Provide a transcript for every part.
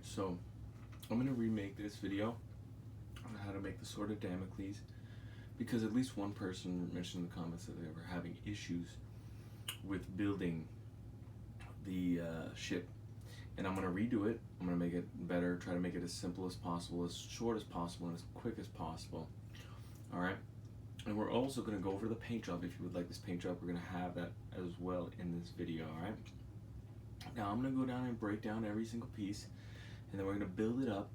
Alright, so I'm going to remake this video on how to make the Sword of Damocles, because at least one person mentioned in the comments that they were having issues with building the ship. And I'm going to redo it. I'm going to make it better, try to make it as simple as possible, as short as possible, and as quick as possible. Alright? And we're also going to go over the paint job. If you would like this paint job, we're going to have that as well in this video. Alright? Now I'm going to go down and break down every single piece, and then we're going to build it up,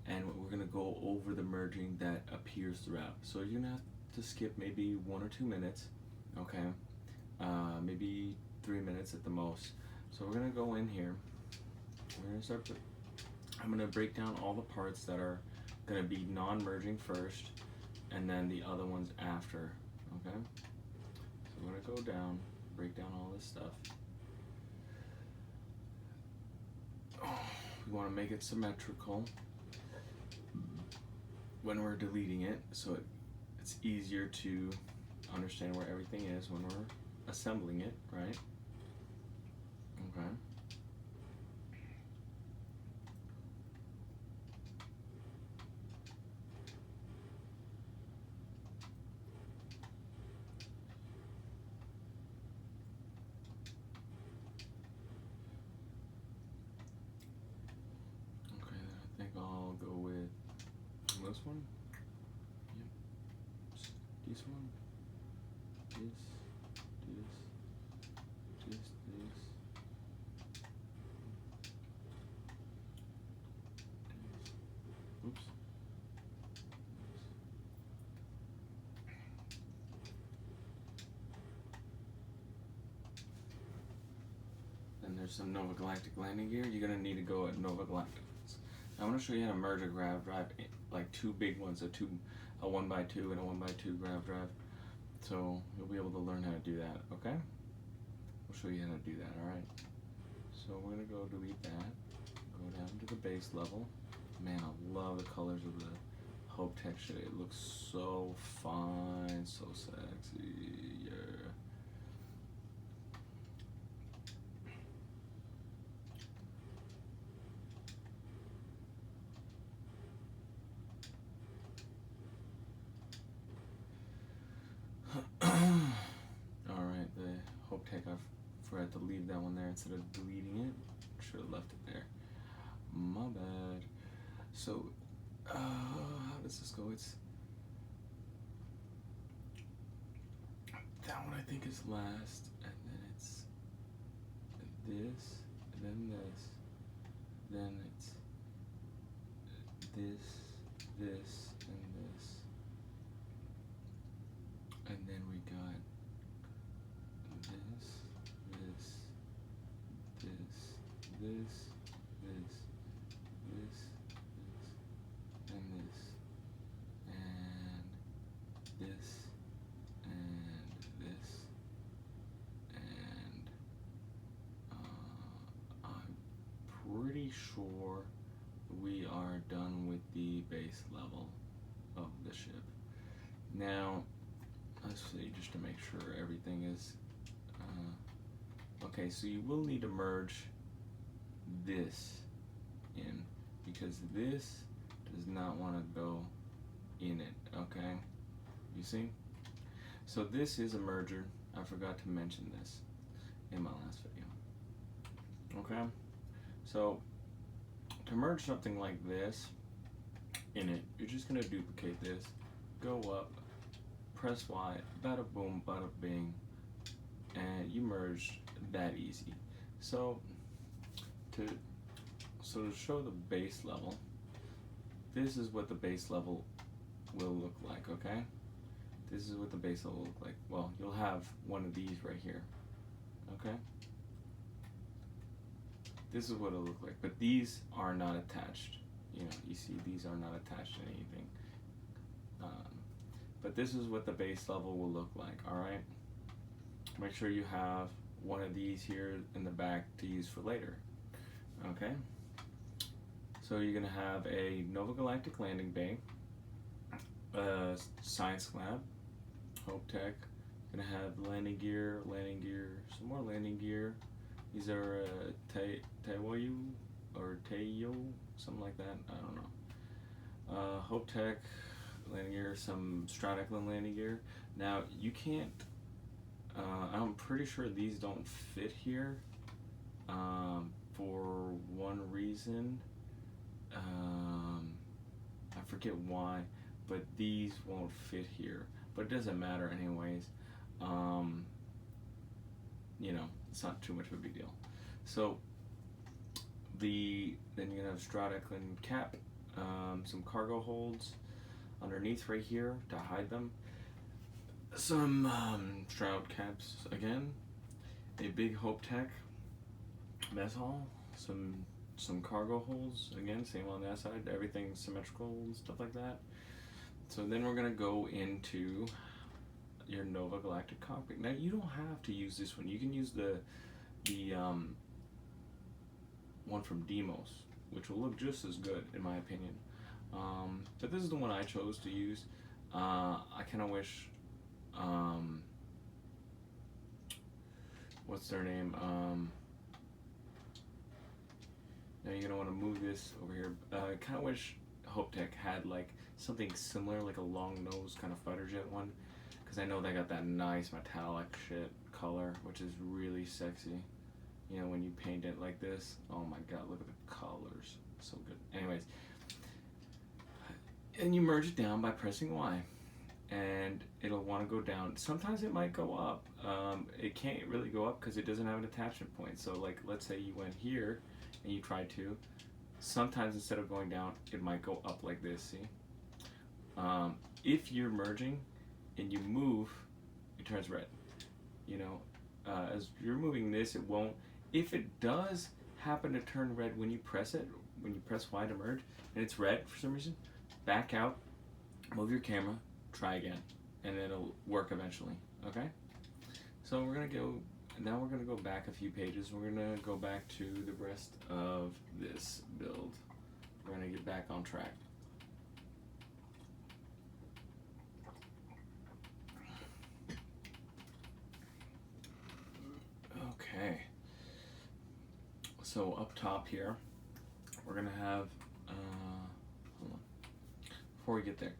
and we're going to go over the merging that appears throughout. So you're going to have to skip maybe 1 or 2 minutes, okay? Maybe 3 minutes at the most. So we're going to go in here. We're going to start. I'm going to break down all the parts that are going to be non-merging first, and then the other ones after, okay? So we're going to go down, break down all this stuff. We want to make it symmetrical when we're deleting it, so it's easier to understand where everything is when we're assembling it, right? Okay. I think I'll go with this one. Yep. This one. This. Oops. Then there's some Nova Galactic landing gear. You're gonna need to go at Nova Galactic. I'm going to show you how to merge a grav drive, like 2 big ones, a 1x2 and a 1x2 grav drive. So you'll be able to learn how to do that, okay? We'll show you how to do that, alright? So we're going to go delete that, go down to the base level. Man, I love the colors of the Hope texture. It looks so fine, so sexy, yeah. Alright, the Hope Tech, I forgot to leave that one there instead of deleting it. Should have left it there. My bad. So, how does this go? It's that one I think is last, and then it's this, and then this, then it's this, and this. And then we got this, and this, and this, and I'm pretty sure we are done with the base level of the ship. Now, let's see, just to make sure everything is okay, so you will need to merge this in, because this does not want to go in it, okay? You see? So this is a merger. I forgot to mention this in my last video. Okay? So to merge something like this in it, you're just going to duplicate this, go up, press Y, bada boom, bada bing, and you merge that easy. So to show the base level, this is what the base level will look like, okay? This is what the base level will look like. Well, you'll have one of these right here, okay? This is what it'll look like, but these are not attached. You know, you see these are not attached to anything. But this is what the base level will look like, alright? Make sure you have one of these here in the back to use for later, okay? So you're going to have a Nova Galactic landing bay, a science lab, Hope Tech. You're going to have landing gear, some more landing gear. These are Taiwayu or Teiyo something like that. I don't know. Hope Tech landing gear, some Strateclan landing gear. Now you can't. I'm pretty sure these don't fit here for one reason. I forget why, but these won't fit here. But it doesn't matter anyways. You know, it's not too much of a big deal. So then you're gonna have Strateclan cap, some cargo holds underneath right here to hide them. Some shroud caps again, a big Hope Tech mess hall, some cargo holds again, same on that side, everything symmetrical and stuff like that. So then we're gonna go into your Nova Galactic cockpit. Now you don't have to use this one. You can use the one from Demos, which will look just as good in my opinion. But this is the one I chose to use. I kind of wish. What's their name? Now you're gonna want to move this over here. I kind of wish Hope Tech had like something similar, like a long nose kind of fighter jet one, because I know they got that nice metallic shit color, which is really sexy. You know, when you paint it like this, oh my god, look at the colors, so good. Anyways, and you merge it down by pressing Y, and it'll want to go down. Sometimes it might go up. It can't really go up because it doesn't have an attachment point. So like, let's say you went here and you tried to. Sometimes instead of going down, it might go up like this, see? If you're merging and you move, it turns red. You know, as you're moving this, it won't. If it does happen to turn red when you press it, when you press Y to merge, and it's red for some reason, back out, move your camera, try again, and it'll work eventually, okay? So we're gonna go, now we're gonna go back a few pages. We're gonna go back to the rest of this build. We're gonna get back on track. Okay. So up top here, we're gonna have, hold on. Before we get there,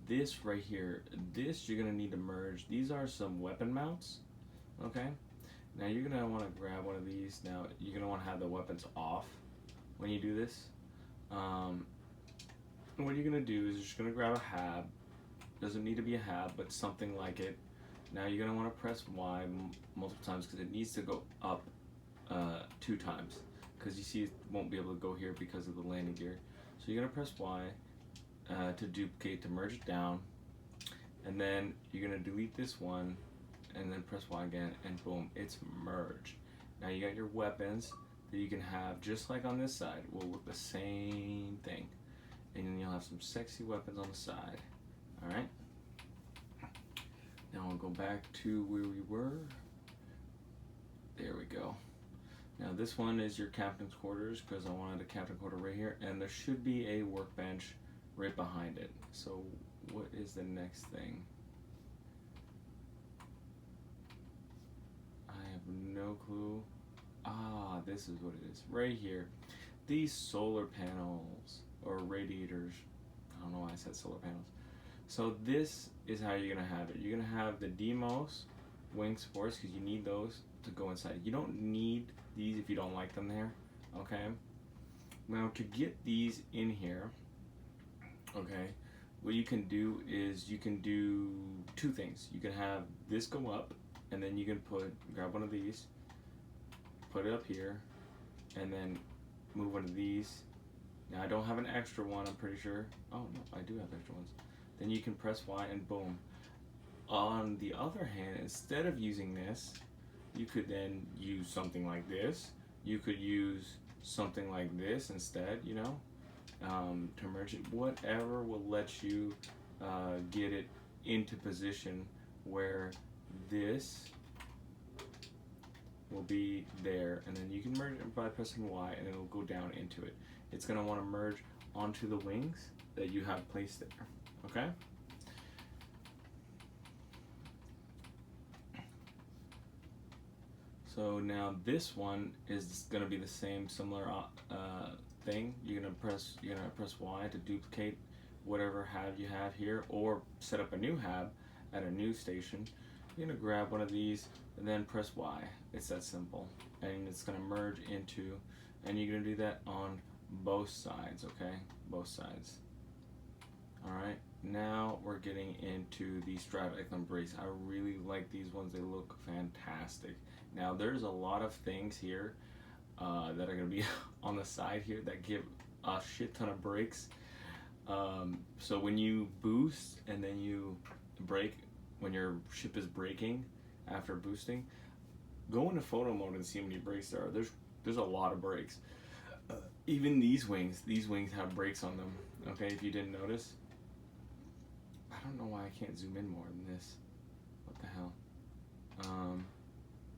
this right here, this you're gonna need to merge. These are some weapon mounts, okay? Now you're gonna wanna grab one of these. Now you're gonna wanna have the weapons off when you do this. And what you're gonna do is you're just gonna grab a hab. Doesn't need to be a hab, but something like it. Now you're gonna wanna press Y multiple times because it needs to go up 2 times. Because you see it won't be able to go here because of the landing gear. So you're gonna press Y to duplicate, to merge it down, and then you're gonna delete this one and then press Y again, and boom, it's merged. Now you got your weapons that you can have just like on this side, will look the same thing, and then you'll have some sexy weapons on the side. All right, now we'll go back to where we were. There we go. Now this one is your captain's quarters, because I wanted a captain quarter right here, and there should be a workbench right behind it. So what is the next thing? I have no clue. Ah, this is what it is right here. These solar panels or radiators. I don't know why I said solar panels. So this is how you're gonna have it. You're gonna have the Demos wing supports, because you need those to go inside. You don't need these if you don't like them there, okay? Now to get these in here, okay, what you can do is you can do 2 things. You can have this go up, and then you can grab one of these, put it up here, and then move one of these. Now I don't have an extra one, I'm pretty sure. Oh no, I do have extra ones. Then you can press Y and boom. On the other hand, instead of using this, you could then use something like this. You could use something like this instead, you know, to merge it. Whatever will let you get it into position where this will be there, and then you can merge it by pressing Y, and it'll go down into it. It's going to want to merge onto the wings that you have placed there, okay? So now this one is going to be the same similar thing, you're gonna press Y to duplicate whatever hab you have here, or set up a new hab at a new station. You're gonna grab one of these and then press Y. It's that simple, and it's gonna merge into, and you're gonna do that on both sides, okay? Both sides. All right, now we're getting into the Stratoicon brakes. I really like these ones. They look fantastic. Now there's a lot of things here that are gonna be on the side here that give a shit ton of brakes. So when you boost and then you brake, when your ship is braking after boosting, go into photo mode and see how many brakes there are. There's a lot of brakes. Even these wings have brakes on them. Okay, if you didn't notice. I don't know why I can't zoom in more than this. What the hell?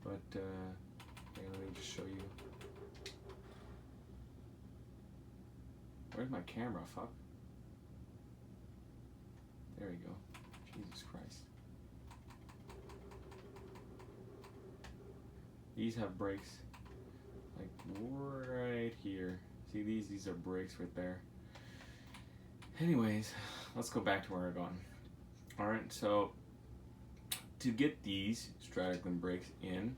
Okay, let me just show you. Where's my camera? Fuck. There we go. Jesus Christ. These have brakes, like right here. See these are brakes right there. Anyways, let's go back to where we're going. Alright, so to get these Stratoicon brakes in,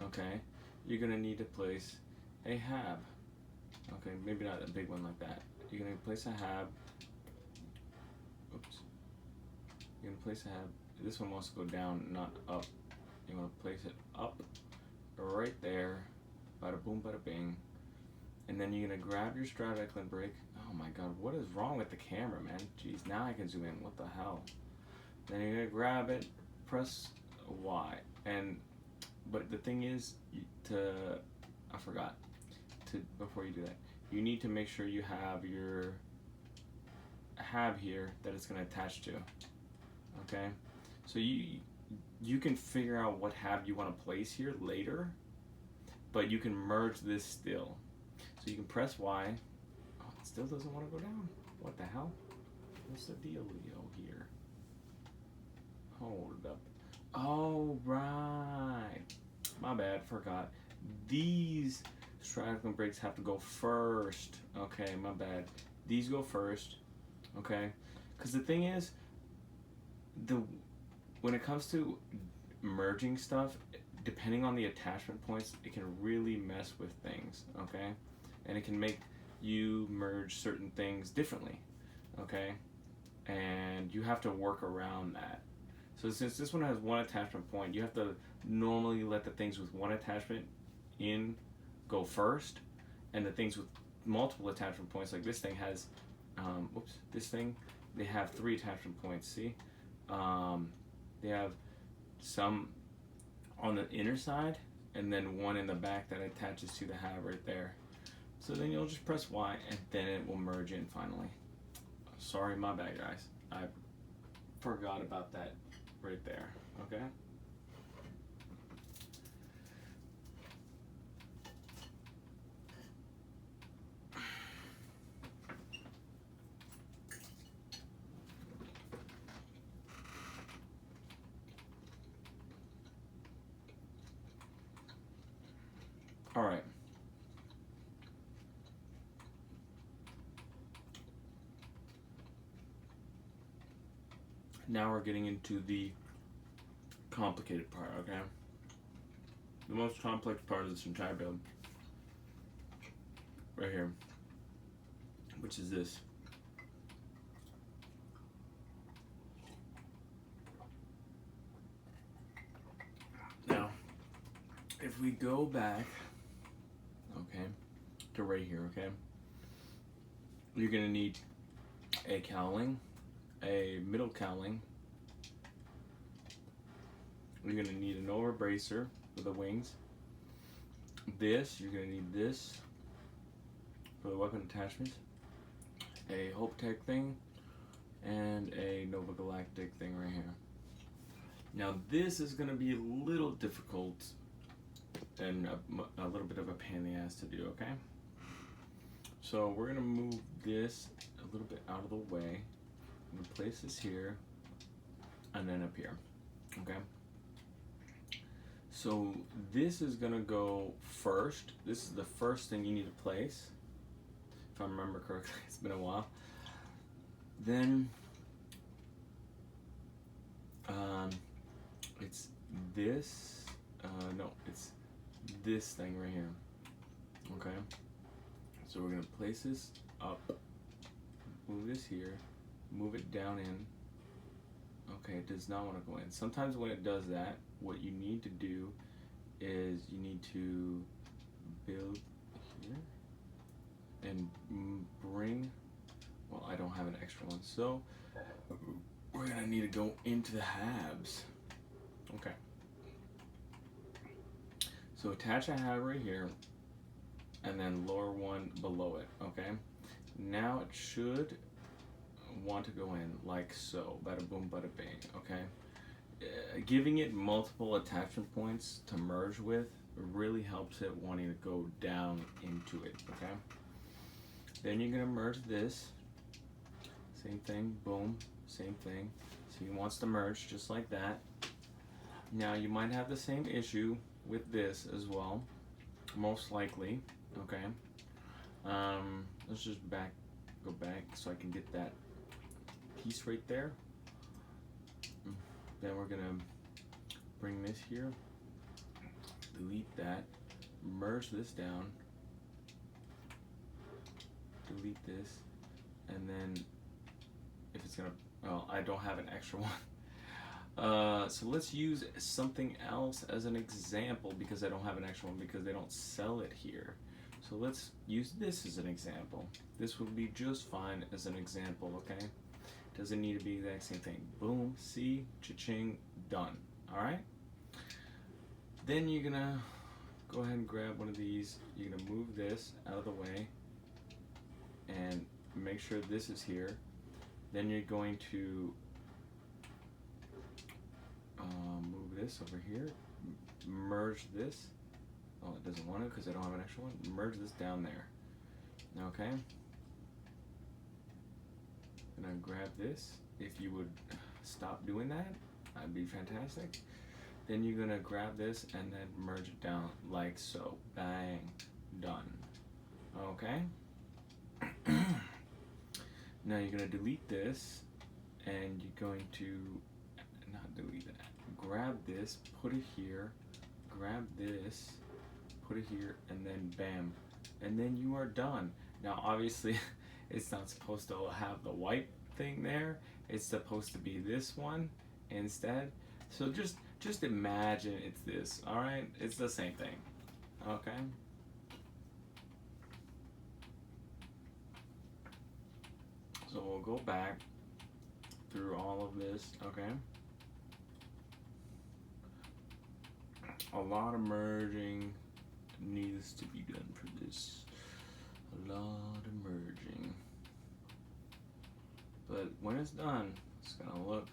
okay, you're gonna need to place a hab. Okay, maybe not a big one like that. You're gonna place a hab. Oops. You're gonna place a hab. This one wants to go down, not up. You wanna place it up, right there. Bada boom, bada bing. And then you're gonna grab your Stratoicon brake. Oh my god, what is wrong with the camera, man? Jeez, now I can zoom in. What the hell? Then you're gonna grab it, press Y, but the thing is, I forgot to before you do that, you need to make sure you have your hab here that it's gonna attach to. Okay, so you can figure out what hab you want to place here later, but you can merge this still. So you can press Y. Oh, it still doesn't want to go down. What the hell? What's the dealio here? Hold up. Oh, right. My bad, forgot. These Stratoicon brakes have to go first. Okay, my bad. These go first. Okay? Because the thing is, when it comes to merging stuff, depending on the attachment points, it can really mess with things, okay? And it can make you merge certain things differently, okay? And you have to work around that. So since this one has one attachment point, you have to normally let the things with one attachment in go first, and the things with multiple attachment points, like this thing has, this thing, they have 3 attachment points, see? They have some on the inner side, and then one in the back that attaches to the hab right there. So then you'll just press Y, and then it will merge in finally. Sorry, my bad, guys. I forgot about that right there, okay? All right. Now we're getting into the complicated part, okay? The most complex part of this entire build, right here, which is this. Now, if we go back, okay, to right here, okay, you're gonna need a cowling, a middle cowling. You're gonna need an over bracer for the wings. You're gonna need this for the weapon attachments, a Hope Tech thing, and a Nova Galactic thing right here. Now this is gonna be a little difficult and a little bit of a pain in the ass to do, okay? So we're gonna move this a little bit out of the way. I'm gonna place this here and then up here, okay? So this is gonna go first. This is the first thing you need to place. if I remember correctly. It's been a while. Then it's this. No, it's this thing right here. Okay. So we're gonna place this up. Move this here. Move it down in. Okay, it does not want to go in. Sometimes when it does that, what you need to do is you need to build here and bring, well, I don't have an extra one, so we're gonna need to go into the halves. Okay. So attach a hab right here and then lower one below it, okay? Now it should want to go in like so, bada boom, bada bang, okay? Giving it multiple attachment points to merge with really helps it wanting to go down into it, okay? Then you're gonna merge this, same thing, boom, same thing. So he wants to merge just like that. Now you might have the same issue with this as well, most likely, okay? Let's just go back so I can get that piece right there. Then we're gonna bring this here, delete that, merge this down, delete this, and then if it's gonna, well, I don't have an extra one. So let's use something else as an example because I don't have an extra one because they don't sell it here. So let's use this as an example. This would be just fine as an example, okay? Doesn't need to be the exact same thing. Boom, see, cha-ching, done. All right? Then you're gonna go ahead and grab one of these. You're gonna move this out of the way and make sure this is here. Then you're going to move this over here, merge this. Oh, it doesn't want to because I don't have an extra one. Merge this down there. Okay? And then grab this. If you would stop doing that, that'd be fantastic. Then you're gonna grab this and then merge it down like so. Bang. Done. Okay? Now you're gonna delete this and you're going to not delete that. Grab this, put it here, grab this, put it here, and then bam. And then you are done. Now obviously it's not supposed to have the white thing there. It's supposed to be this one instead. So just imagine it's this, alright? It's the same thing. Okay? So we'll go back through all of this, okay? A lot of merging needs to be done for this. A lot of merging. But when it's done, it's gonna look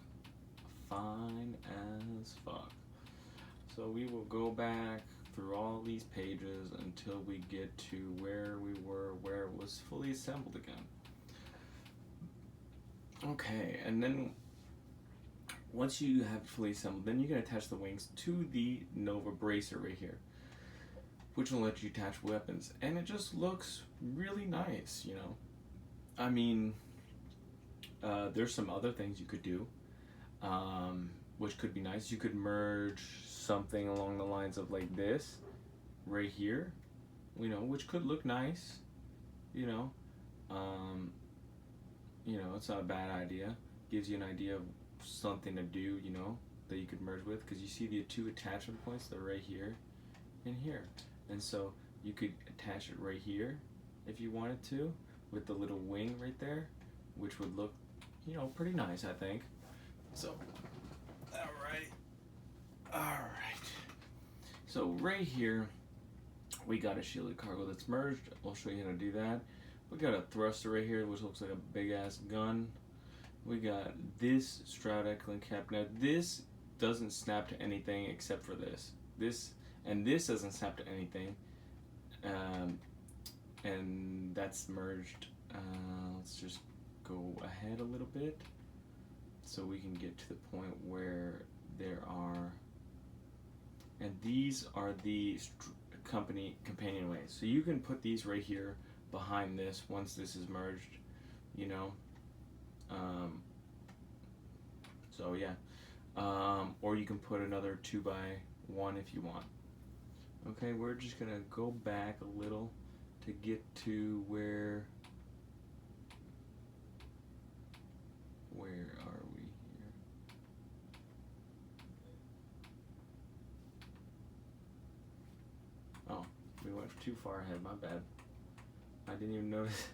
fine as fuck. So we will go back through all these pages until we get to where we were, where it was fully assembled again. Okay, and then once you have it fully assembled, then you can attach the wings to the Nova bracer right here, which will let you attach weapons. And it just looks really nice, you know. I mean, there's some other things you could do, which could be nice. You could merge something along the lines of like this, right here, you know, which could look nice, you know. You know, it's not a bad idea. Gives you an idea of something to do, you know, that you could merge with, because you see the two attachment points, they're right here and here. And so you could attach it right here if you wanted to, with the little wing right there, which would look, you know, pretty nice, I think. So, alright. So right here, we got a shielded cargo that's merged. I'll show you how to do that. We got a thruster right here, which looks like a big ass gun. We got this Stroud Eklund cap. Now this doesn't snap to anything except for this. This doesn't snap to anything. And that's merged. Let's just go ahead a little bit so we can get to the point where there are, and these are the company companionways. So you can put these right here behind this once this is merged, you know. So yeah, or you can put another 2x1 if you want. Okay, we're just gonna go back a little to get to where are we here? Oh, we went too far ahead, my bad. I didn't even notice.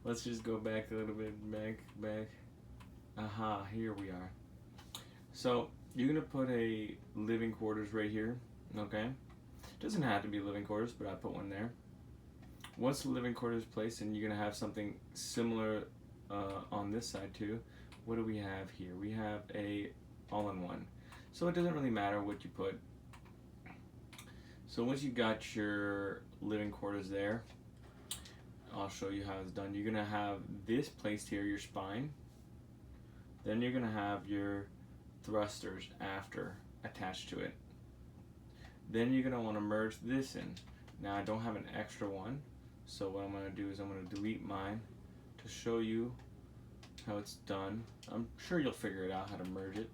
Let's just go back a little bit, back. Aha, here we are. So you're gonna put a living quarters right here, okay? Doesn't have to be living quarters, but I put one there. Once the living quarters is placed, and you're gonna have something similar on this side too. What do we have here? We have a all-in-one. So it doesn't really matter what you put. So once you got your living quarters there, I'll show you how it's done. You're gonna have this placed here, your spine. Then you're gonna have your thrusters after attached to it. Then you're gonna want to merge this in. Now I don't have an extra one, so what I'm gonna do is I'm gonna delete mine to show you how it's done. I'm sure you'll figure it out how to merge it,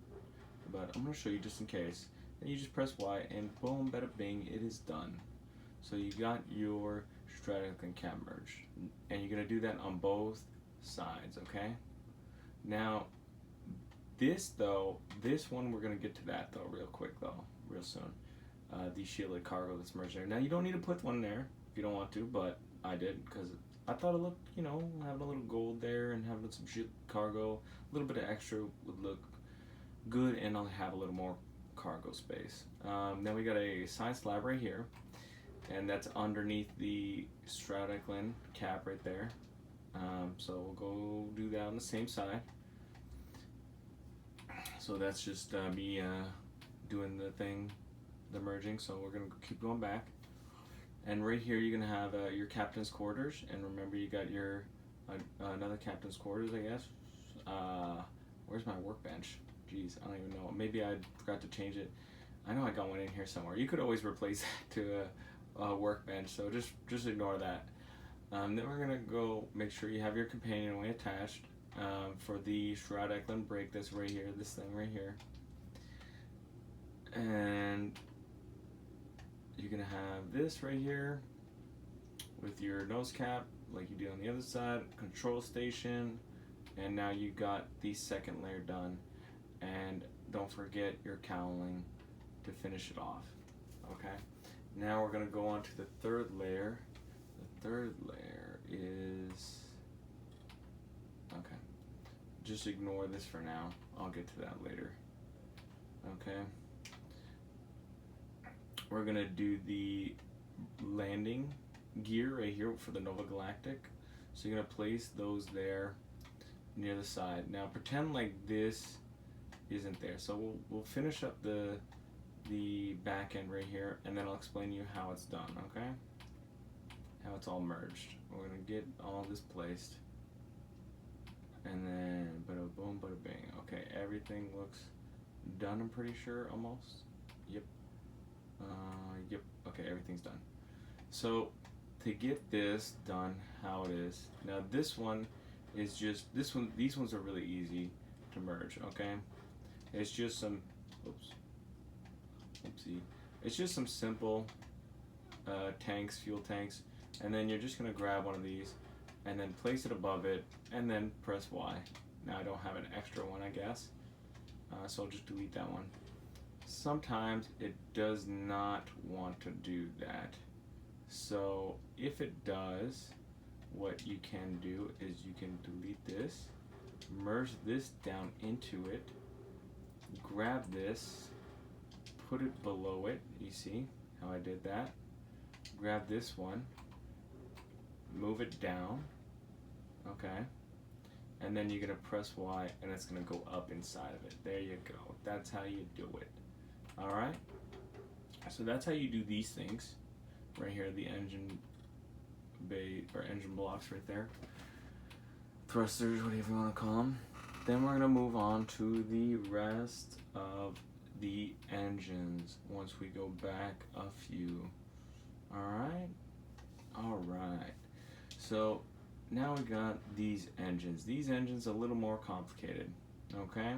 but I'm gonna show you just in case. Then you just press Y and boom, bada bing, it is done. So you got your Stratoclin cap merged, and you're gonna do that on both sides, okay? Now this one we're gonna get to that though real quick though, real soon. The shielded cargo that's merged there. Now you don't need to put one there if you don't want to, but I did because I thought it looked, you know, having a little gold there and having some shielded cargo, a little bit of extra would look good, and I'll have a little more cargo space. Then we got a side slab right here, and that's underneath the Stratoclin cap right there. So we'll go do that on the same side. So that's just me doing the thing, the merging. So we're gonna keep going back, and right here you're gonna have your captain's quarters, and remember you got your another captain's quarters, I guess. Where's my workbench? Jeez, I don't even know. Maybe I forgot to change it. I know I got one in here somewhere. You could always replace that to a workbench, so just ignore that. Then we're gonna go make sure you have your companionway attached. For the Stratoclin brake, that's right here, this thing right here. And you're gonna have this right here with your nose cap like you do on the other side, control station, and now you got the second layer done. And don't forget your cowling to finish it off. Okay, now we're gonna go on to the third layer. The third layer is, okay, just ignore this for now, I'll get to that later. Okay, we're gonna do the landing gear right here for the Nova Galactic. So you're gonna place those there near the side. Now pretend like this isn't there. So we'll finish up the back end right here, and then I'll explain to you how it's done, okay? How it's all merged. We're gonna get all this placed, and then bada boom, bada bang. Okay, everything looks done, I'm pretty sure, almost. Yep. Yep. Okay, everything's done. So to get this done, how it is now, this one is just this one. These ones are really easy to merge. Okay, it's just some. Oopsie. It's just some simple tanks, fuel tanks, and then you're just gonna grab one of these, and then place it above it, and then press Y. Now I don't have an extra one, I guess, so I'll just delete that one. Sometimes it does not want to do that. So if it does, what you can do is you can delete this, merge this down into it, grab this, put it below it. You see how I did that? Grab this one, move it down, okay? And then you're gonna press Y, and it's gonna go up inside of it. There you go. That's how you do it. All right. So that's how you do these things. Right here, the engine bay or engine blocks right there. Thrusters, whatever you want to call them. Then we're gonna move on to the rest of the engines once we go back a few. All right. All right. So now we got these engines. These engines a little more complicated, okay?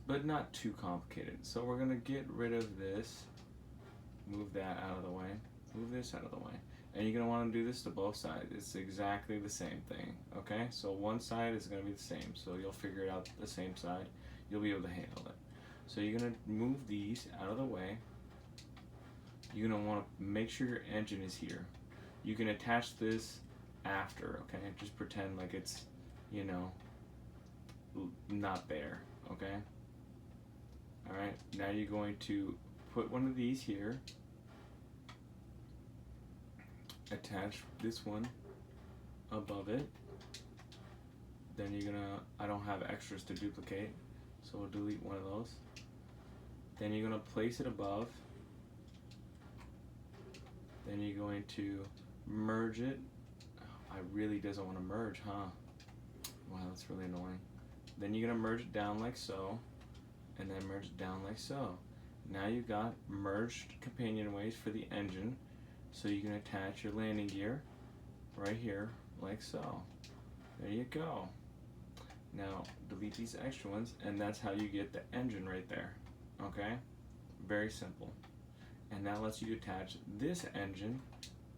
But not too complicated. So we're gonna get rid of this, move that out of the way, move this out of the way. And you're gonna wanna do this to both sides. It's exactly the same thing, okay? So one side is gonna be the same. So you'll figure it out the same side. You'll be able to handle it. So you're gonna move these out of the way. You're gonna wanna make sure your engine is here. You can attach this after, okay? Just pretend like it's, you know, not there, okay? All right, now you're going to put one of these here, attach this one above it, then you're gonna, I don't have extras to duplicate, so we'll delete one of those. Then you're gonna place it above, then you're going to merge it. I really doesn't want to merge, huh? Wow, that's really annoying. Then you're gonna merge it down like so, and then merge it down like so. Now you've got merged companionways for the engine, so you can attach your landing gear right here like so. There you go. Now delete these extra ones, and that's how you get the engine right there, okay? Very simple. And that lets you attach this engine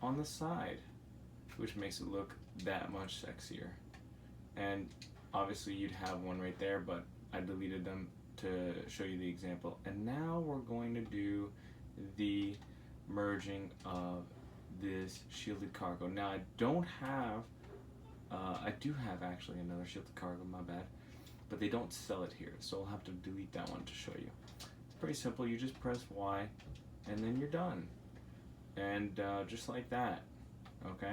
on the side, which makes it look that much sexier. And obviously you'd have one right there, but I deleted them to show you the example. And now we're going to do the merging of this shielded cargo. Now I don't have, I do have actually another shielded cargo, my bad, but they don't sell it here, so I'll have to delete that one to show you. It's pretty simple. You just press Y and then you're done. And just like that, okay?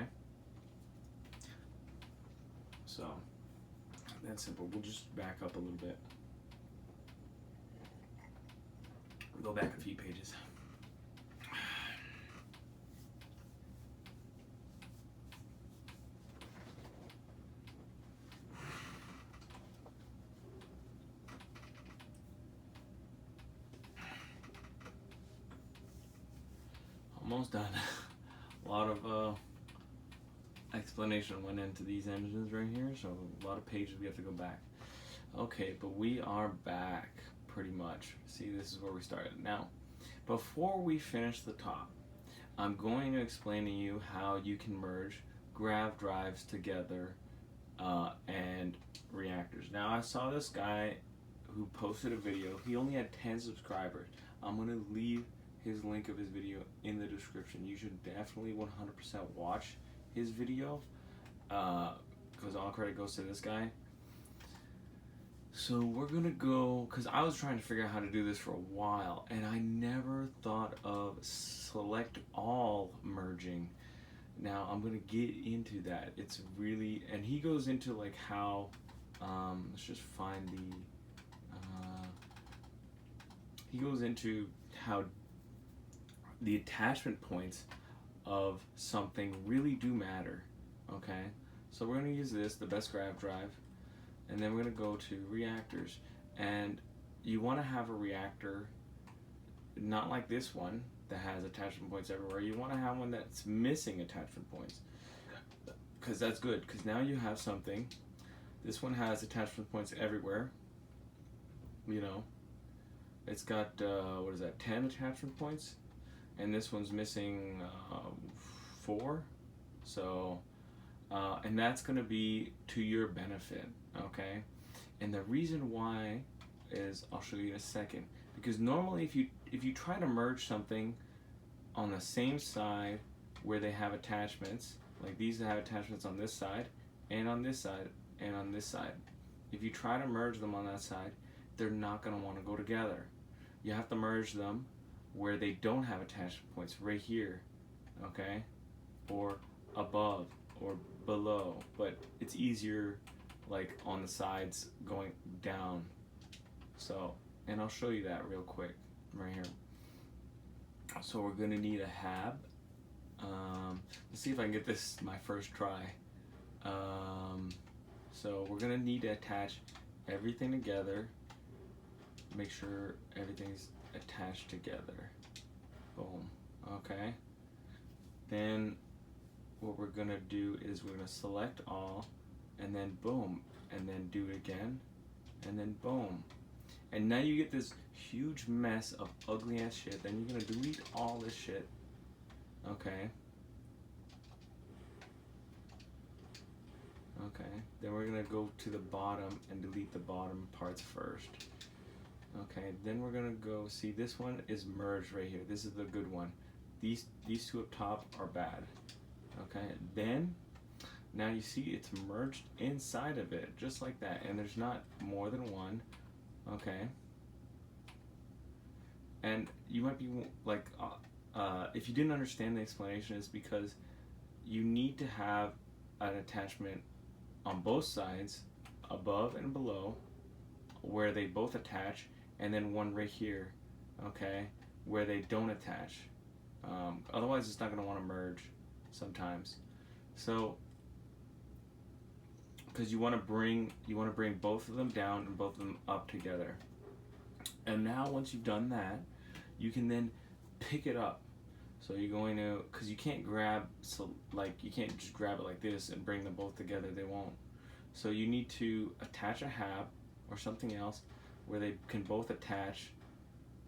So that's simple. We'll just back up a little bit. Go back a few pages. Almost done. A lot of explanation went into these engines right here, so a lot of pages we have to go back. Okay, but we are back pretty much. See, this is where we started. Now, before we finish the top, I'm going to explain to you how you can merge grav drives together and reactors. Now, I saw this guy who posted a video. He only had 10 subscribers. I'm going to leave his link of his video in the description. You should definitely 100% watch his video because all credit goes to this guy. So we're gonna go, because I was trying to figure out how to do this for a while and I never thought of select all merging. Now I'm gonna get into that. It's really, and he goes into like how, let's just find the, he goes into how the attachment points of something really do matter, okay? So we're gonna use this, the best grav drive, and then we're gonna go to reactors. And you wanna have a reactor, not like this one that has attachment points everywhere. You wanna have one that's missing attachment points, because that's good, because now you have something. This one has attachment points everywhere, you know. It's got, what is that, 10 attachment points? And this one's missing 4, so and that's going to be to your benefit, okay? And the reason why is, I'll show you in a second, because normally if you try to merge something on the same side where they have attachments, like these have attachments on this side and on this side and on this side, if you try to merge them on that side, they're not going to want to go together. You have to merge them where they don't have attachment points, right here, okay, or above or below, but it's easier like on the sides going down. So, and I'll show you that real quick right here. So we're gonna need a hab. Let's see if I can get this my first try. So we're gonna need to attach everything together, make sure everything's attached together. Boom. Okay. Then what we're gonna do is we're gonna select all, and then boom, and then do it again, and then boom. And now you get this huge mess of ugly ass shit. Then you're gonna delete all this shit. Okay. Okay. Then we're gonna go to the bottom and delete the bottom parts first. Okay. Then we're gonna go see this one is merged right here. This is the good one. These two up top are bad. Okay. Then now you see it's merged inside of it, just like that. And there's not more than one. Okay. And you might be like, if you didn't understand the explanation, is because you need to have an attachment on both sides, above and below, where they both attach, and then one right here, okay, where they don't attach. Otherwise, it's not going to want to merge sometimes. So, because you want to bring both of them down and both of them up together. And now once you've done that, you can then pick it up. So you're going to, because you can't grab, so like you can't just grab it like this and bring them both together, they won't. So you need to attach a hab or something else where they can both attach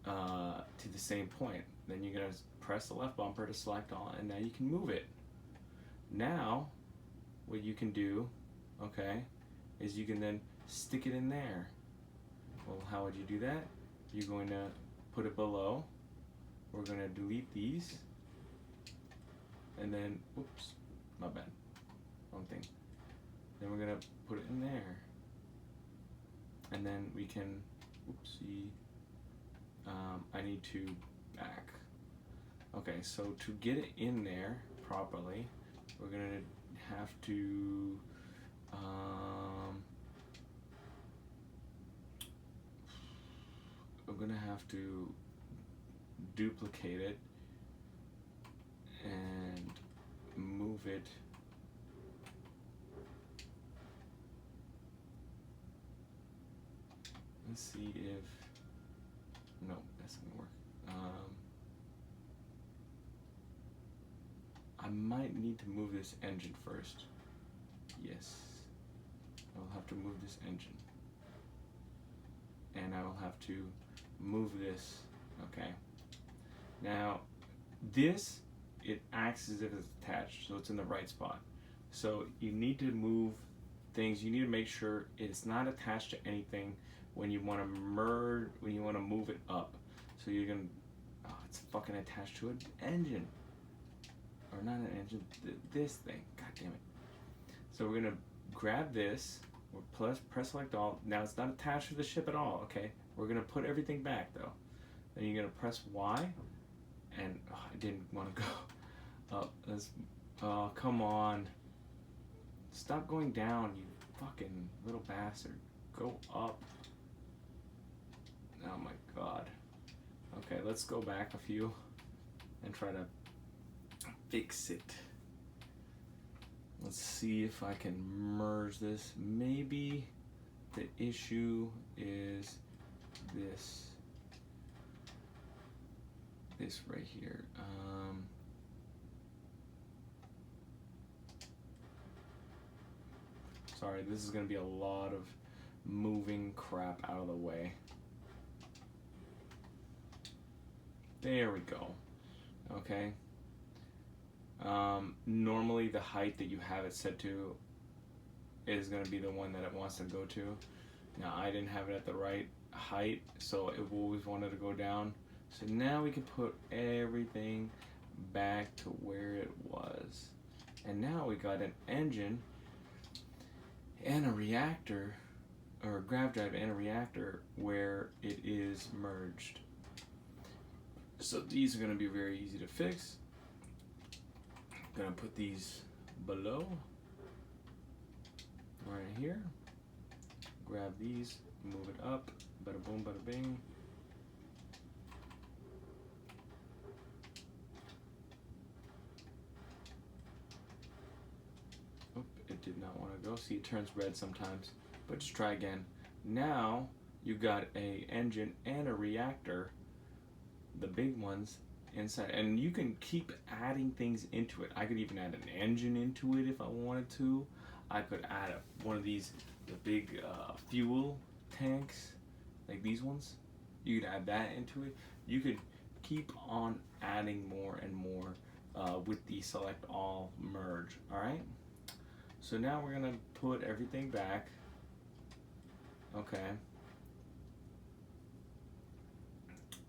to the same point. Then you're going to press the left bumper to select all, and now you can move it. Now, what you can do, okay, is you can then stick it in there. Well, how would you do that? You're going to put it below. We're going to delete these. And then, oops, my bad. Wrong thing. Then we're going to put it in there. And then we can, oopsie, I need to back. Okay, so to get it in there properly, we're going to have to, we're going to have to duplicate it and move it let's see if no, that's gonna work. I might need to move this engine first. Yes, I'll have to move this engine, and I will have to move this. Okay, now this, it acts as if it's attached, so it's in the right spot. So you need to move things, you need to make sure it's not attached to anything when you want to merge, when you want to move it up. So you're gonna, oh, it's fucking attached to an engine, or not an engine, this thing, god damn it. So we're gonna grab this, we'll press select all. Now it's not attached to the ship at all, okay? We're gonna put everything back though. Then you're gonna press Y, and oh, I didn't want to go up. Oh, come on. Stop going down, you fucking little bastard. Go up. Oh my god. Okay, let's go back a few and try to fix it. Let's see if I can merge this. Maybe the issue is this right here. Sorry, this is going to be a lot of moving crap out of the way. There we go. Okay. Normally the height that you have it set to is going to be the one that it wants to go to. Now I didn't have it at the right height, so it always wanted to go down. So now we can put everything back to where it was. And now we got an engine and a reactor, or a grav drive and a reactor, where it is merged. So these are going to be very easy to fix. I'm going to put these below, right here. Grab these, move it up, bada boom, bada bing. Oop, it did not want to go. See, it turns red sometimes, but just try again. Now you got a engine and a reactor, the big ones, inside, and you can keep adding things into it. I could even add an engine into it if I wanted to. I could add one of these, the big fuel tanks, like these ones. You could add that into it. You could keep on adding more and more with the select all merge. Alright, so now we're gonna put everything back. Okay,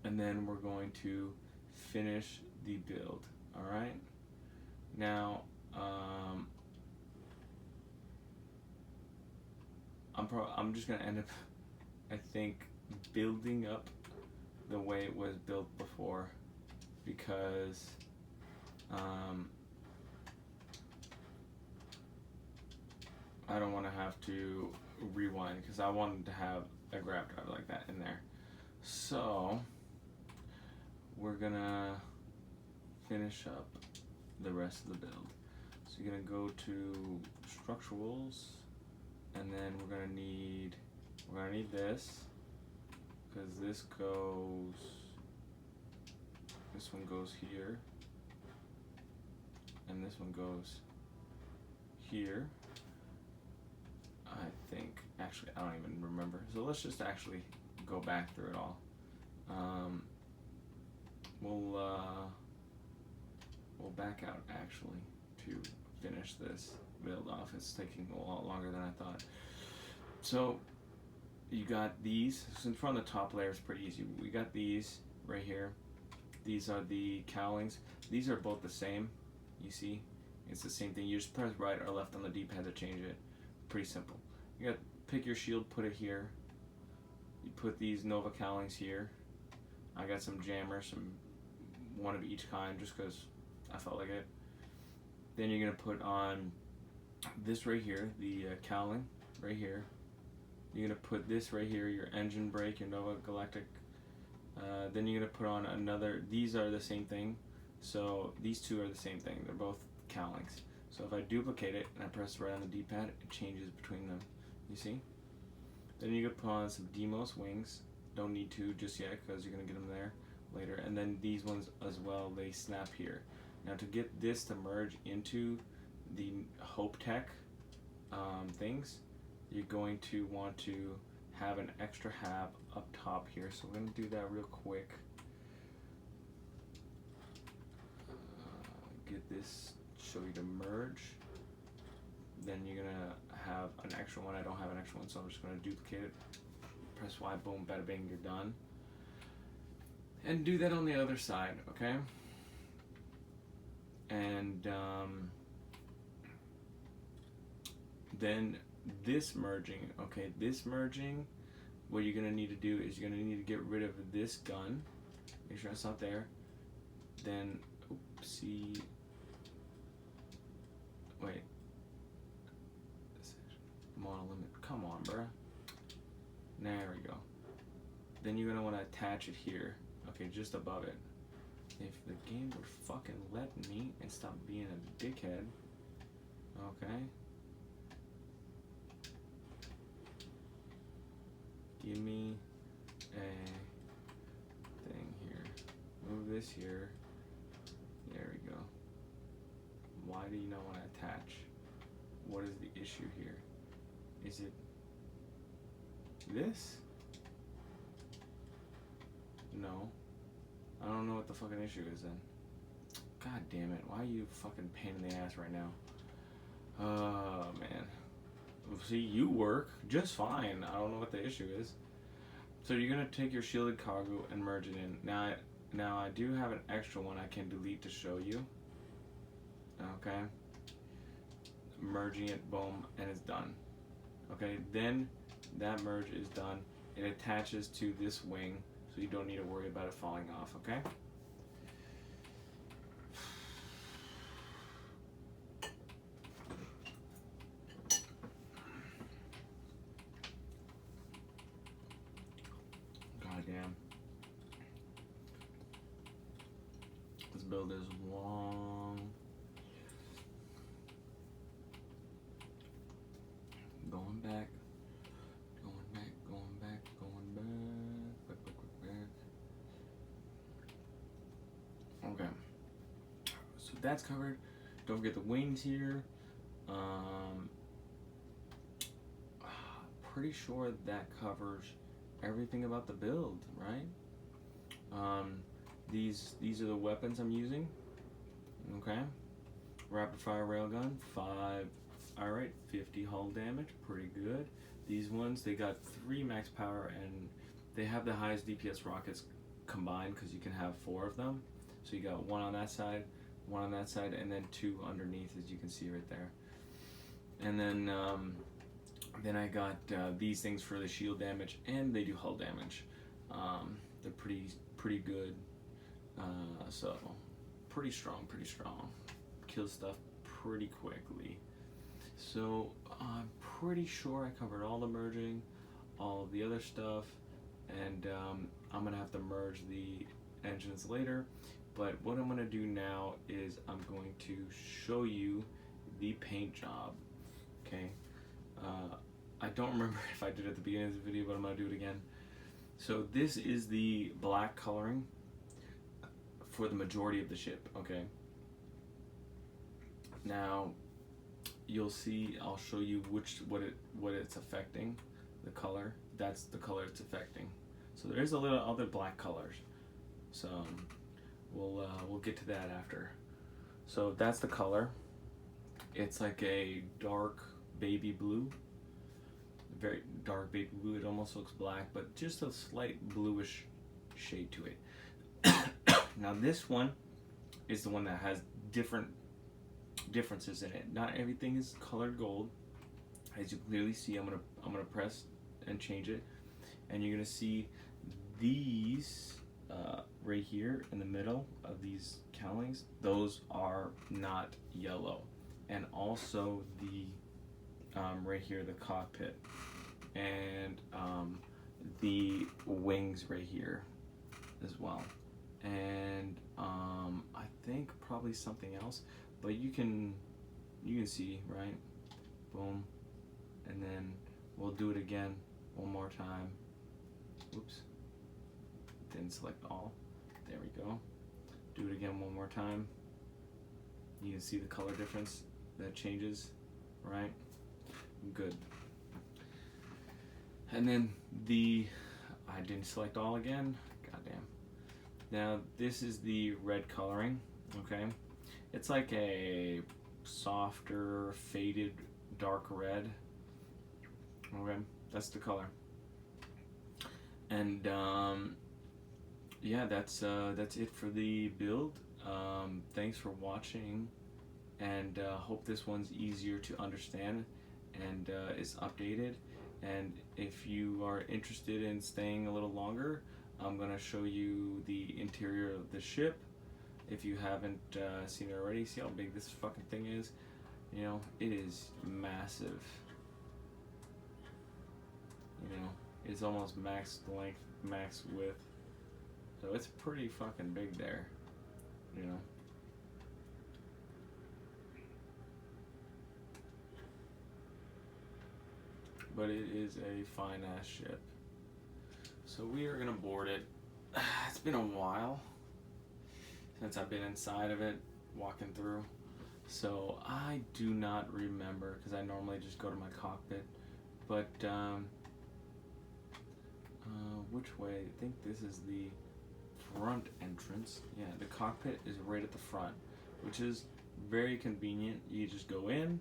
and then we're going to finish the build. Alright, now I'm just gonna end up, I think, building up the way it was built before, because I don't want to have to rewind, because I wanted to have a grav drive like that in there. So we're gonna finish up the rest of the build. So you're gonna go to structurals, and then we're gonna need this, because this one goes here, and this one goes here. I think, actually, I don't even remember. So let's just actually go back through it all. We'll back out actually to finish this build off. It's taking a lot longer than I thought. So you got these. Since we're on the top layer, it's pretty easy. We got these right here. These are the cowlings. These are both the same. You see, it's the same thing. You just press right or left on the D-pad to change it. Pretty simple. You got pick your shield, put it here. You put these Nova cowlings here. I got some jammers, one of each kind, just because I felt like it. Then you're gonna put on this right here, the cowling right here. You're gonna put this right here, your engine brake, your Nova Galactic. Then you're gonna put on another. These are the same thing. So these two are the same thing. They're both cowlings. So if I duplicate it and I press right on the D-pad, it changes between them. You see? Then you can put on some Demos wings. Don't need to just yet, because you're gonna get them there later. And then these ones as well, they snap here. Now to get this to merge into the Hope Tech things, you're going to want to have an extra hab up top here. So we're gonna do that real quick. Get this, show you to merge. Then you're gonna have an extra one. I don't have an extra one, so I'm just gonna duplicate it. Press Y, boom, bada bing, you're done. And do that on the other side, okay? And then this merging, okay, what you're gonna need to do is you're gonna need to get rid of this gun. Make sure it's not there. Then, oopsie. Wait. I'm on a limit. Come on, bruh. There we go. Then you're gonna want to attach it here. Okay, just above it. If the game would fucking let me and stop being a dickhead. Okay. Give me a thing here. Move this here. There we go. Why do you not want to attach? What is the issue here? Is it this? No. I don't know what the fucking issue is then. God damn it. Why are you fucking pain in the ass right now? Oh, man. See, you work just fine. I don't know what the issue is. So you're going to take your shielded cargo and merge it in. Now I do have an extra one I can delete to show you. Okay. Merging it, boom, and it's done. Okay, then that merge is done. It attaches to this wing, so you don't need to worry about it falling off, okay? Goddamn. This build is long. Going back. that's covered. Don't forget the wings here. Pretty sure that covers everything about the build, right? These are the weapons I'm using. Okay, rapid fire railgun, 5. All right, 50 hull damage, pretty good. These ones, they got 3 max power, and they have the highest DPS rockets combined because you can have 4 of them. So you got 1 on that side, 1 on that side, and then 2 underneath, as you can see right there. And then I got these things for the shield damage, and they do hull damage. They're pretty good. So pretty strong. Kill stuff pretty quickly. So I'm pretty sure I covered all the merging, all of the other stuff, and I'm gonna have to merge the engines later. But what I'm gonna do now is I'm going to show you the paint job. Okay. I don't remember if I did it at the beginning of the video, but I'm gonna do it again. So this is the black coloring for the majority of the ship. Okay. Now you'll see, I'll show you what it's affecting, the color. That's the color it's affecting. So there's a little other black colors. So we'll get to that after. So that's the color. It's like a dark baby blue, very dark baby blue. It almost looks black, but just a slight bluish shade to it. Now this one is the one that has differences in it. Not everything is colored gold. As you clearly see, I'm gonna press and change it, and you're gonna see these right here in the middle of these cowlings. Those are not yellow, and also the right here, the cockpit, and the wings right here as well, and I think probably something else, but you can see, right? Boom. And then we'll do it again one more time. Oops, didn't select all. There we go. Do it again one more time. You can see the color difference that changes, right? Good. And then I didn't select all again. Goddamn. Now this is the red coloring. Okay, it's like a softer, faded, dark red. Okay, that's the color. And yeah, that's it for the build. Thanks for watching, and hope this one's easier to understand and is updated. And if you are interested in staying a little longer, I'm gonna show you the interior of the ship. If you haven't seen it already, see how big this fucking thing is. You know, it is massive. You know, it's almost max length, max width. So it's pretty fucking big there, you know. But it is a fine ass ship. So we are gonna board it. It's been a while since I've been inside of it, walking through. So I do not remember, because I normally just go to my cockpit. But which way? I think this is the front entrance. Yeah, the cockpit is right at the front, which is very convenient. You just go in,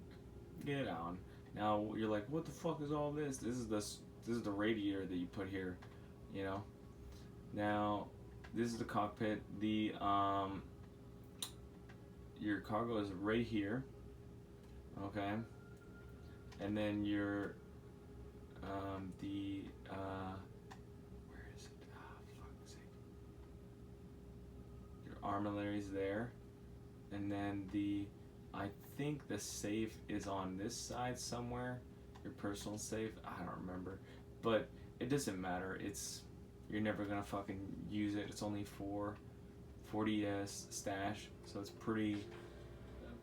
get on. Now you're like, what the fuck is all this? This is the radiator that you put here, you know. Now this is the cockpit. The your cargo is right here, okay, and then your where is it? Fuck's sake. Your armillary is there, and then I think the safe is on this side somewhere. Your personal safe, I don't remember, but it doesn't matter. You're never gonna fucking use it. It's only for 40 stash, so it's pretty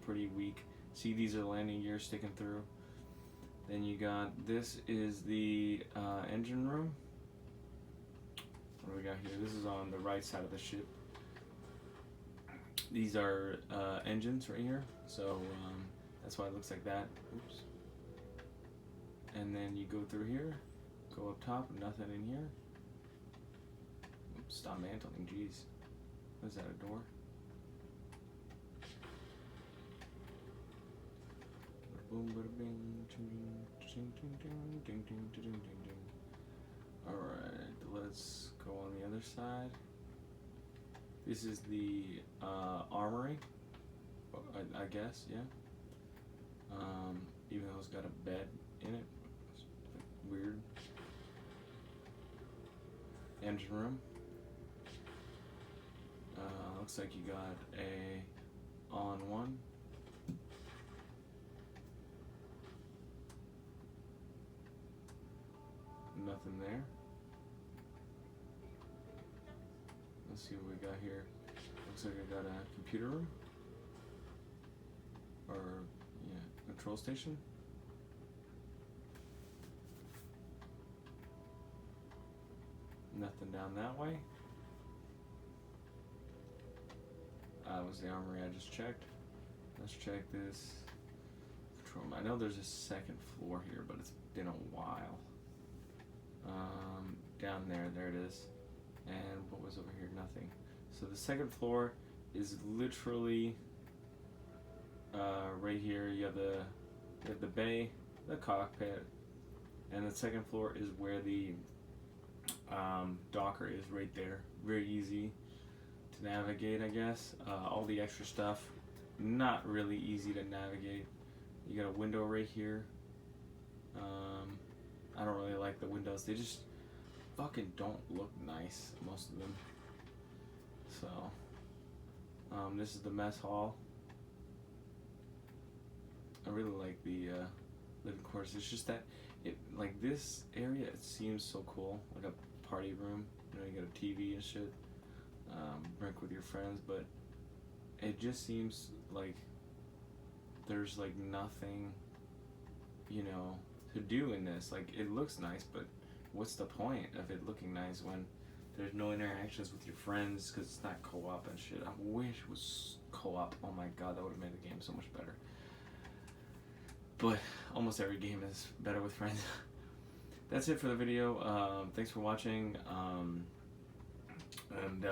weak. See, these are landing gears sticking through. Then you got, this is the engine room. What do we got here? This is on the right side of the ship. These are engines right here, so that's why it looks like that. Oops. And then you go through here, go up top, nothing in here. Oops, stop mantling, jeez. Is that a door? Boom, bada bing, ding, ding, ding, ding, ding, ding, ding, ding. Alright, let's go on the other side. This is the armory, I guess, yeah. Even though it's got a bed in it. It's weird. Engine room. Looks like you got a on one. Nothing there. Let's see what we got here. Looks like I got a computer room. Or, yeah, control station. Nothing down that way. That was the armory I just checked. Let's check this control room. I know there's a second floor here, but it's been a while. Down there it is. And what was over here? Nothing. So the second floor is literally right here. You have the bay, the cockpit, and the second floor is where the docker is right there. Very easy to navigate, I guess. All the extra stuff, not really easy to navigate. You got a window right here. I don't really like the windows. They just fucking don't look nice, most of them. So, this is the mess hall. I really like the living quarters. It's just that, like this area, it seems so cool, like a party room. You know, you got a TV and shit, drink with your friends, but it just seems like there's like nothing, you know, to do in this. Like, it looks nice, but what's the point of it looking nice when there's no interactions with your friends because it's not co-op and shit? I wish it was co-op. Oh my god, that would have made the game so much better. But almost every game is better with friends. That's it for the video. Thanks for watching. And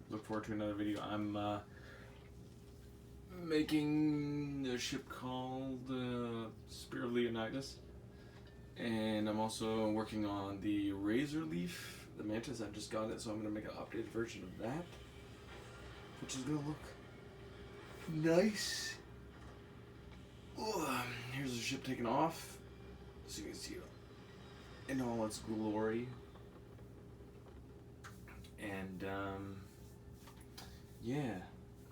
look forward to another video. I'm making a ship called Spirit of Leonidas. And I'm also working on the Razor Leaf, the Mantis. I just got it, so I'm going to make an updated version of that, which is going to look nice. Here's the ship taking off, so you can see it in all its glory. And yeah,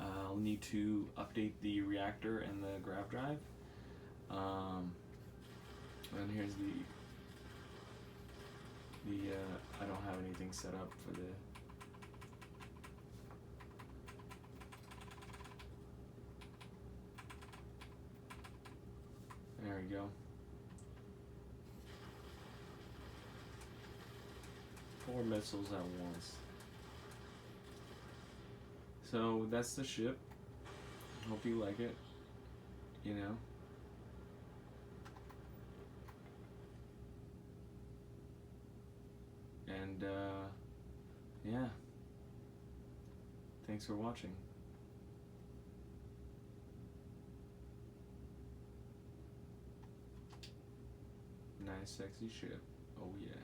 I'll need to update the reactor and the grav drive. And here's the I don't have anything set up for the there we go. 4 missiles at once. So that's the ship. Hope you like it, you know. And yeah, thanks for watching. Nice sexy ship. Oh yeah.